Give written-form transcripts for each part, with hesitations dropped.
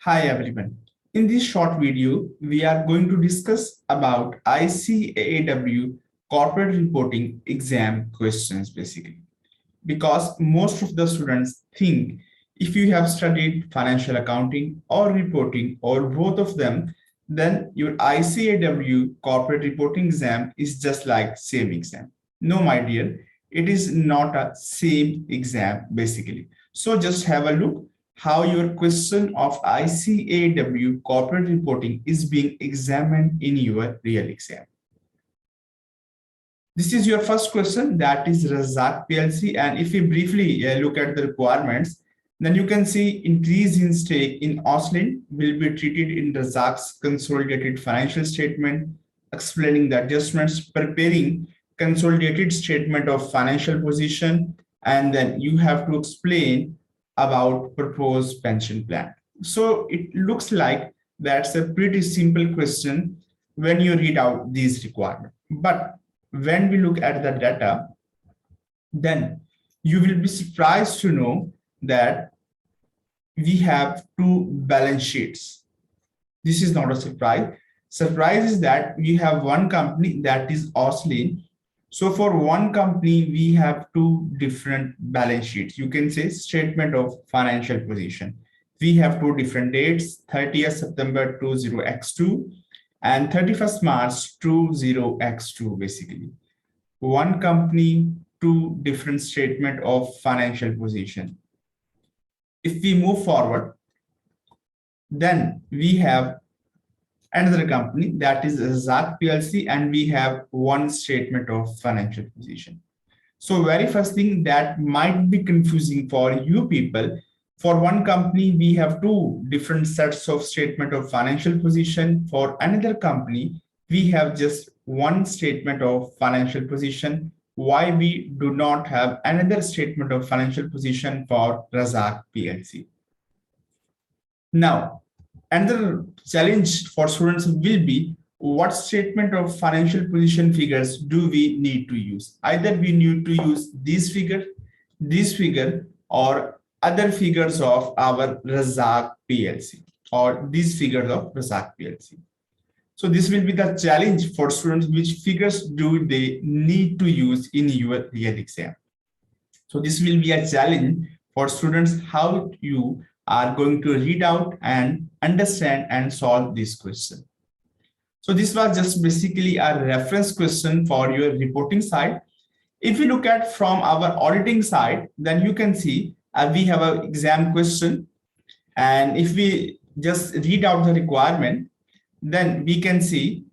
Hi everyone. In this short video, we are going to discuss about ICAAW corporate reporting exam questions basically. Because most of the students think if you have studied financial accounting or reporting or both of them, then your ICAAW corporate reporting exam is just like same exam. No, my dear, it is not a same exam basically. So just have a look how your question of ICAAW corporate reporting is being examined in your real exam. This is your first question, that is Razak PLC. And if we briefly look at the requirements, then you can see increase in stake in Oslin will be treated in Razak's consolidated financial statement, explaining the adjustments, preparing consolidated statement of financial position, and then you have to explain about proposed pension plan. So it looks like that's a pretty simple question when you read out these requirements. But when we look at the data, then you will be surprised to know that we have two balance sheets. This is not a surprise. Surprise is that we have one company, that is Oslin. So for one company, we have two different balance sheets. You can say statement of financial position. We have two different dates, 30th September 20x2 and 31st March 20x2 basically. One company, two different statement of financial position. If we move forward, then we have another company, that is Razak PLC, and we have one statement of financial position. So very first thing that might be confusing for you people, for one company, we have two different sets of statement of financial position. For another company, we have just one statement of financial position. Why we do not have another statement of financial position for Razak PLC? Now, another challenge for students will be what statement of financial position figures do we need to use? Either we need to use this figure, or other figures of our Razak PLC, or these figures of Razak PLC. So this will be the challenge for students, which figures do they need to use in your real exam. So this will be a challenge for students, how you are going to read out and understand and solve this question. So this was just basically a reference question for your reporting side. If we look at from our auditing side, then you can see we have an exam question. And if we just read out the requirement, then we can see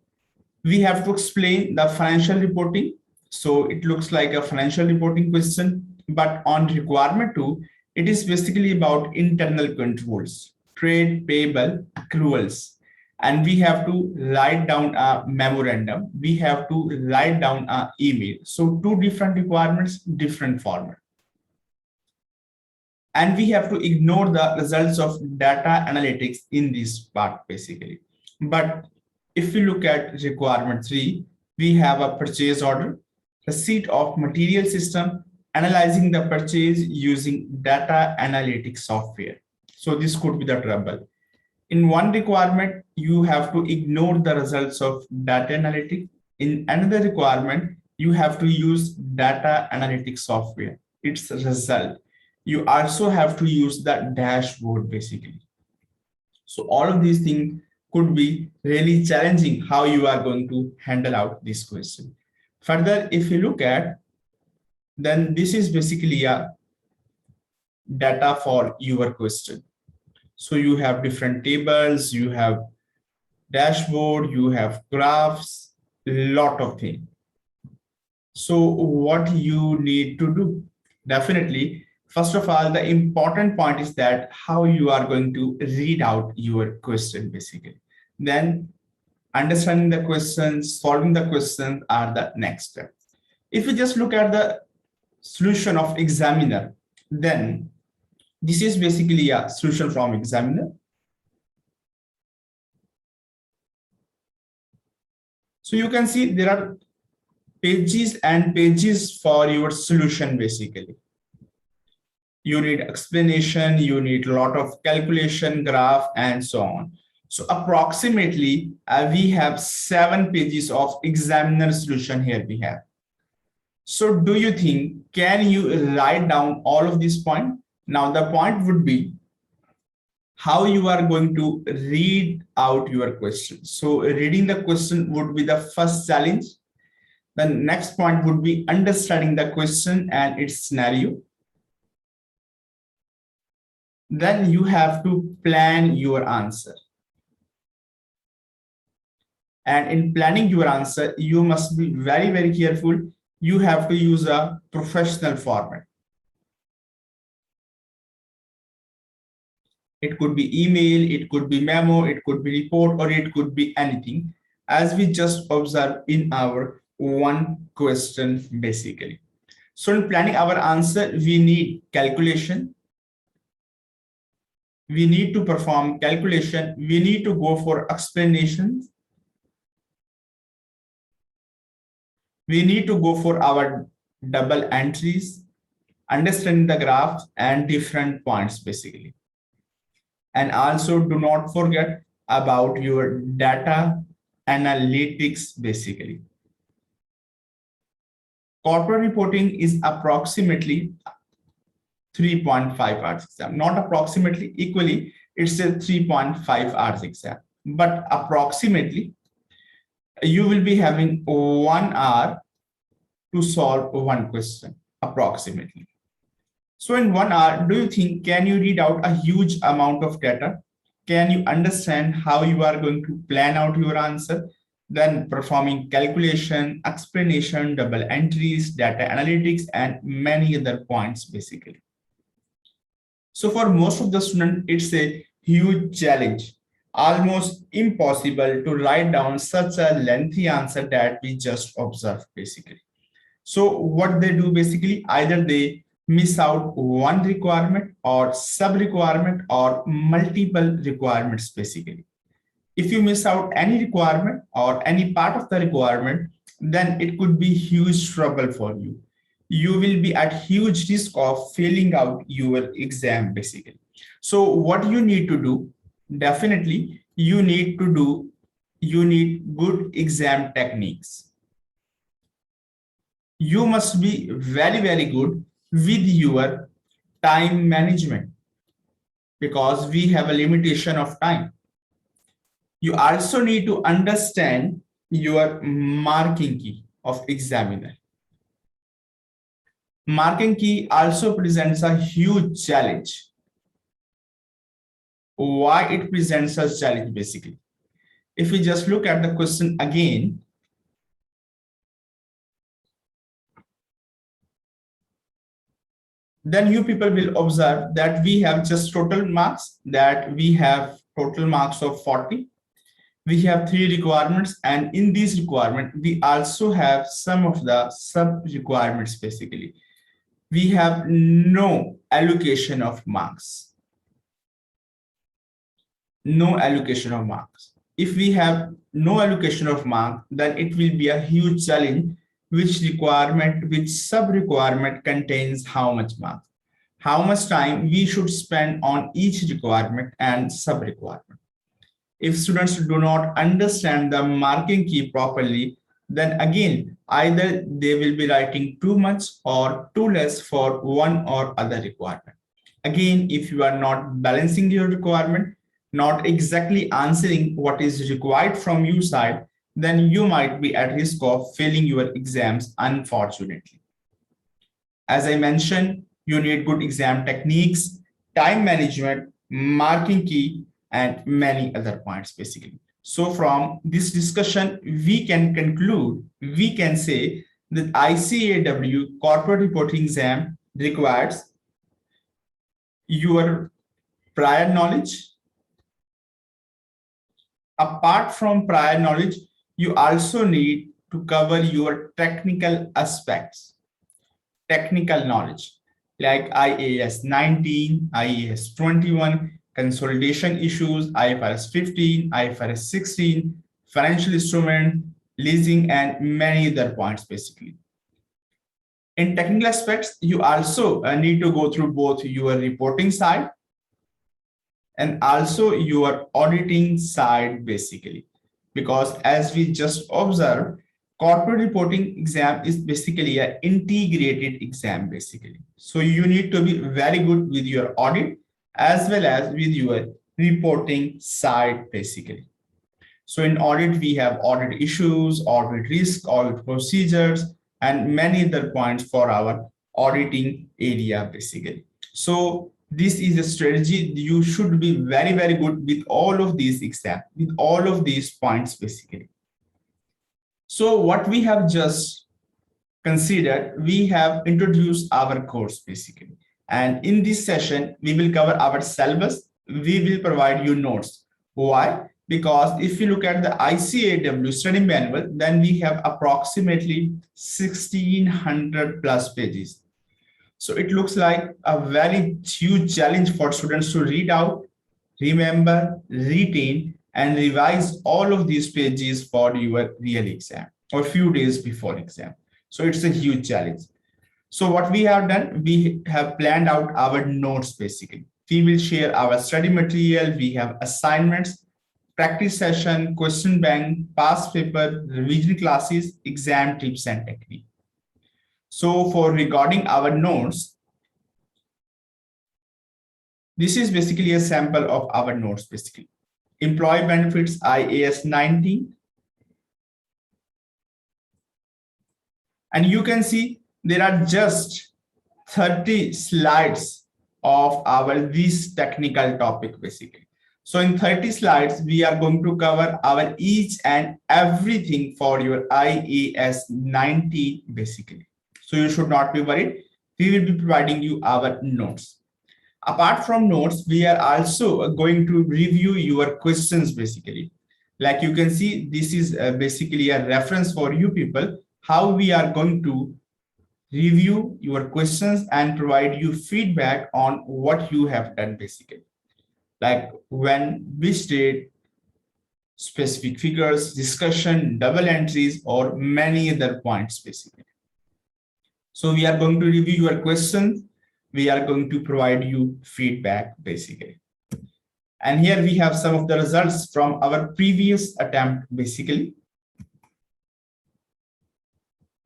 we have to explain the financial reporting. So it looks like a financial reporting question, but on requirement 2, it is basically about internal controls, trade payable accruals. And we have to write down a memorandum. We have to write down an email. So two different requirements, different format. And we have to ignore the results of data analytics in this part basically. But if we look at requirement 3, we have a purchase order, receipt of material system, analyzing the purchase using data analytics software. So this could be the trouble. In one requirement, you have to ignore the results of data analytics. In another requirement, you have to use data analytics software. Its result. You also have to use the dashboard basically. So all of these things could be really challenging how you are going to handle out this question. Further, if you look at, then this is basically a data for your question. So you have different tables, you have dashboard, you have graphs, lot of things. So what you need to do? Definitely, first of all, the important point is that how you are going to read out your question basically. Then understanding the questions, solving the questions are the next step. If you just look at the solution of examiner, then this is basically a solution from examiner. So you can see there are pages and pages for your solution basically. you need explanation, you need a lot of calculation, graph, and so on. So approximately we have 7 pages of examiner solution here we have. So do you think, can you write down all of these points? Now the point would be how you are going to read out your question. So reading the question would be the first challenge. The next point would be understanding the question and its scenario. Then you have to plan your answer. And in planning your answer, you must be very, very careful. You have to use a professional format. It could be email, it could be memo, it could be report, or it could be anything, as we just observed in our one question basically. So in planning our answer, we need calculation. We need to perform calculation. We need to go for explanations. We need to go for our double entries, understanding the graph and different points basically. And also do not forget about your data analytics basically. Corporate reporting is approximately 3.5 hours exam, not approximately, equally, it's a 3.5 hours exam, but approximately you will be having 1 hour to solve one question approximately. So in 1 hour, do you think, can you read out a huge amount of data? Can you understand how you are going to plan out your answer? Then performing calculation, explanation, double entries, data analytics, and many other points basically. So for most of the students, it's a huge challenge, almost impossible to write down such a lengthy answer that we just observed basically. So what they do basically, either they miss out one requirement or sub requirement or multiple requirements basically. If you miss out any requirement or any part of the requirement, then it could be huge trouble for you. You will be at huge risk of failing out your exam basically. So what you need to do, definitely you need good exam techniques. You must be very, very good with your time management because we have a limitation of time. You also need to understand your marking key of examiner. Marking key also presents a huge challenge. Why it presents a challenge basically? If we just look at the question again, then you people will observe that we have just total marks, that we have total marks of 40. We have 3 requirements, and in these requirements, we also have some of the sub requirements basically. We have no allocation of marks. No allocation of marks. If we have no allocation of mark, then it will be a huge challenge. Which requirement, which sub requirement contains how much mark, how much time we should spend on each requirement and sub requirement. If students do not understand the marking key properly, then again, either they will be writing too much or too less for one or other requirement. Again, if you are not balancing your requirement, not exactly answering what is required from your side, then you might be at risk of failing your exams, unfortunately. As I mentioned, you need good exam techniques, time management, marking key, and many other points basically. So from this discussion, we can conclude, we can say that ICAEW corporate reporting exam requires your prior knowledge. Apart from prior knowledge, you also need to cover your technical aspects, technical knowledge like IAS 19, IAS 21, consolidation issues, IFRS 15, IFRS 16, financial instrument, leasing, and many other points basically. In technical aspects, you also need to go through both your reporting side and also your auditing side, basically. Because as we just observed, corporate reporting exam is basically an integrated exam, basically. So you need to be very good with your audit as well as with your reporting side, basically. So in audit, we have audit issues, audit risk, audit procedures, and many other points for our auditing area, basically. So this is a strategy. You should be very, very good with all of these exams, with all of these points, basically. So what we have just considered, we have introduced our course, basically. And in this session, we will cover our syllabus. We will provide you notes. Why? Because if you look at the ICAEW study manual, then we have approximately 1600 plus pages. So it looks like a very huge challenge for students to read out, remember, retain, and revise all of these pages for your real exam or few days before exam. So it's a huge challenge. So what we have done, we have planned out our notes, basically. We will share our study material. We have assignments, practice session, question bank, past paper, revision classes, exam tips and technique. So for regarding our notes, this is basically a sample of our notes, basically. Employee benefits IAS 19. And you can see there are just 30 slides of this technical topic, basically. So in 30 slides, we are going to cover our each and everything for your IAS 19, basically. So you should not be worried. We will be providing you our notes. Apart from notes, we are also going to review your questions, basically. Like you can see, this is basically a reference for you people, how we are going to review your questions and provide you feedback on what you have done, basically. Like when, which date, specific figures, discussion, double entries, or many other points, basically. So we are going to review your questions. We are going to provide you feedback, basically. And here we have some of the results from our previous attempt, basically,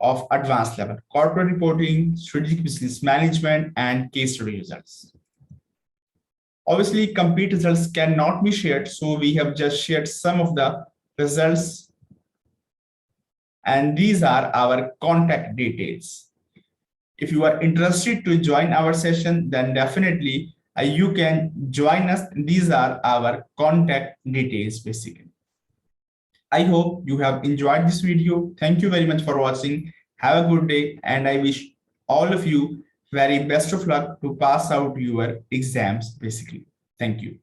of advanced level, corporate reporting, strategic business management, and case study results. Obviously, complete results cannot be shared, so we have just shared some of the results. And these are our contact details. If you are interested to join our session, then definitely you can join us. These are our contact details, basically. I hope you have enjoyed this video. Thank you very much for watching. Have a good day, and I wish all of you very best of luck to pass out your exams, basically. Thank you.